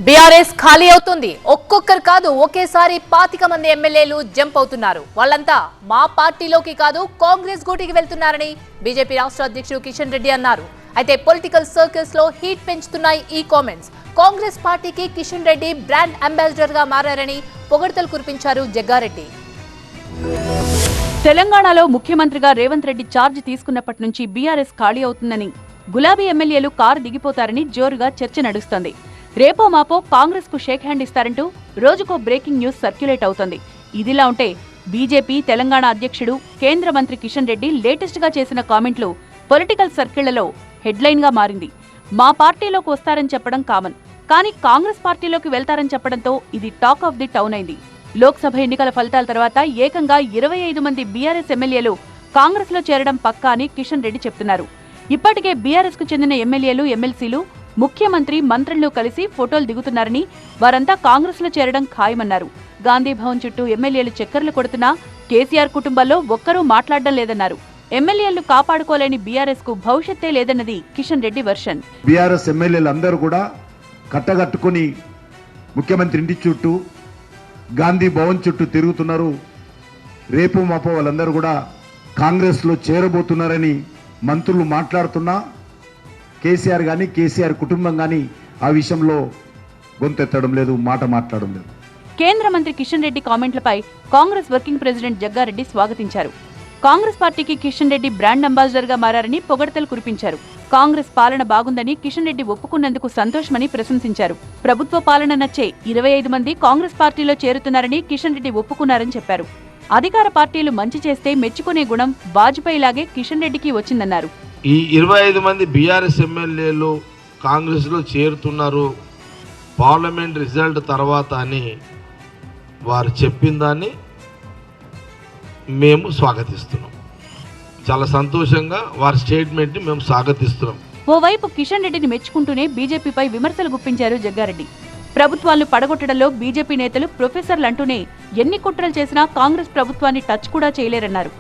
BRS ఖాళీ అవుతుంది. ఒక్కొక్కరు కాదు ఒకేసారి 25 మంది ఎమ్మెల్యేలు జంప్ అవుతున్నారు. వాళ్ళంతా మా పార్టీలోకి కాదు కాంగ్రెస్ గూటికి వెళ్తున్నారని బీజేపీ రాష్ట్ర అధ్యక్షుడు కిషన్ రెడ్డి అన్నారు. అయితే పొలిటికల్ సర్కిల్స్ లో హీట్ పెంచుతున్నాయి ఈ కామెంట్స్. కాంగ్రెస్ పార్టీకి కిషన్ రెడ్డి బ్రాండ్ అంబాసిడర్ గా మారారని పొగడ్తలు కురిపించారు జగ్గారెడ్డి. తెలంగాణలో ముఖ్యమంత్రిగా రేవంత్ రెడ్డి ఛార్జ్ తీసుకున్నప్పటి నుంచి బీఆర్ఎస్ ఖాళీ అవుతుందని, గులాబీ ఎమ్మెల్యేలు కారు దిగిపోతారని జోరుగా చర్చ నడుస్తోంది. రేపో మాపో కాంగ్రెస్ కు షేక్ హ్యాండ్ ఇస్తారంటూ రోజుకో బ్రేకింగ్ న్యూస్ సర్క్యులేట్ అవుతోంది. ఇదిలా ఉంటే బీజేపీ తెలంగాణ అధ్యక్షుడు కేంద్ర మంత్రి కిషన్ రెడ్డి లేటెస్ట్ గా చేసిన కామెంట్లు పొలిటికల్ సర్కిళ్లలో హెడ్లైన్ గా మారింది. మా పార్టీలోకి వస్తారని చెప్పడం కామన్, కానీ కాంగ్రెస్ పార్టీలోకి వెళ్తారని చెప్పడంతో ఇది టాక్ ఆఫ్ ది టౌన్ అయింది. లోక్సభ ఎన్నికల ఫలితాల తర్వాత ఏకంగా 25 మంది బీఆర్ఎస్ ఎమ్మెల్యేలు కాంగ్రెస్ లో చేరడం పక్కా అని కిషన్ రెడ్డి చెప్తున్నారు. ఇప్పటికే బీఆర్ఎస్ కు చెందిన ఎమ్మెల్యేలు, ఎమ్మెల్సీలు ముఖ్యమంత్రి, మంత్రులు కలిసి ఫోటోలు దిగుతున్నారని, వారంతా కాంగ్రెస్ లో చేరడం ఖాయమన్నారు. గాంధీ భవన్ చుట్టూ ఎమ్మెల్యేలు చక్కర్లు కొడుతున్నా కేసీఆర్ కుటుంబంలో ఒక్కరూ మాట్లాడడం లేదన్నారు. ఎమ్మెల్యేలు కాపాడుకోలేని బీఆర్ఎస్ కు భవిష్యత్తే లేదన్నది కిషన్ రెడ్డి వర్షన్. బీఆర్ఎస్ ఎమ్మెల్యేలు అందరూ కూడా కట్టగట్టుకుని ముఖ్యమంత్రి ఇంటి చుట్టూ, గాంధీ భవన్ చుట్టూ తిరుగుతున్నారు. రేపు మాపో వాళ్ళందరూ కూడా కాంగ్రెస్ లో చేరబోతున్నారని మంత్రులు మాట్లాడుతున్నా కేసీఆర్ కానీ, కేసీఆర్ కుటుంబం కానీ ఆ విషయంలో గొంతెత్తడం లేదు, మాట మాట్లాడడం లేదు. కేంద్ర మంత్రి కిషన్ రెడ్డి కామెంట్లపై కాంగ్రెస్ వర్కింగ్ ప్రెసిడెంట్ జగ్గారెడ్డి స్వాగతించారు. కాంగ్రెస్ పార్టీకి కిషన్ రెడ్డి బ్రాండ్ అంబాసిడర్ గా మారారని పొగడ్తలు కురిపించారు. కాంగ్రెస్ పాలన బాగుందని కిషన్ రెడ్డి ఒప్పుకున్నందుకు సంతోషమని ప్రశంసించారు. ప్రభుత్వ పాలన నచ్చే 25 మంది కాంగ్రెస్ పార్టీలో చేరుతున్నారని కిషన్ రెడ్డి ఒప్పుకున్నారని చెప్పారు. అధికార పార్టీలు మంచి చేస్తే మెచ్చుకునే గుణం వాజ్పేయిలాగే కిషన్ రెడ్డికి వచ్చిందన్నారు. ఈ 25 మంది బీఆర్ఎస్ ఎమ్మెల్యేలు కాంగ్రెస్లో చేరుతున్నారు పార్లమెంట్ రిజల్ట్ తర్వాత అని వారు చెప్పిన దాన్ని మేము స్వాగతిస్తున్నాం. చాలా సంతోషంగా వారి స్టేట్మెంట్ని మేము స్వాగతిస్తున్నాం. ఓవైపు కిషన్ రెడ్డిని మెచ్చుకుంటూనే బీజేపీపై విమర్శలు గుప్పించారు జగ్గారెడ్డి. ప్రభుత్వాలను పడగొట్టడంలో బీజేపీ నేతలు ప్రొఫెసర్లు అంటూనే ఎన్ని కుట్రలు చేసినా కాంగ్రెస్ ప్రభుత్వాన్ని టచ్ కూడా చేయలేరన్నారు.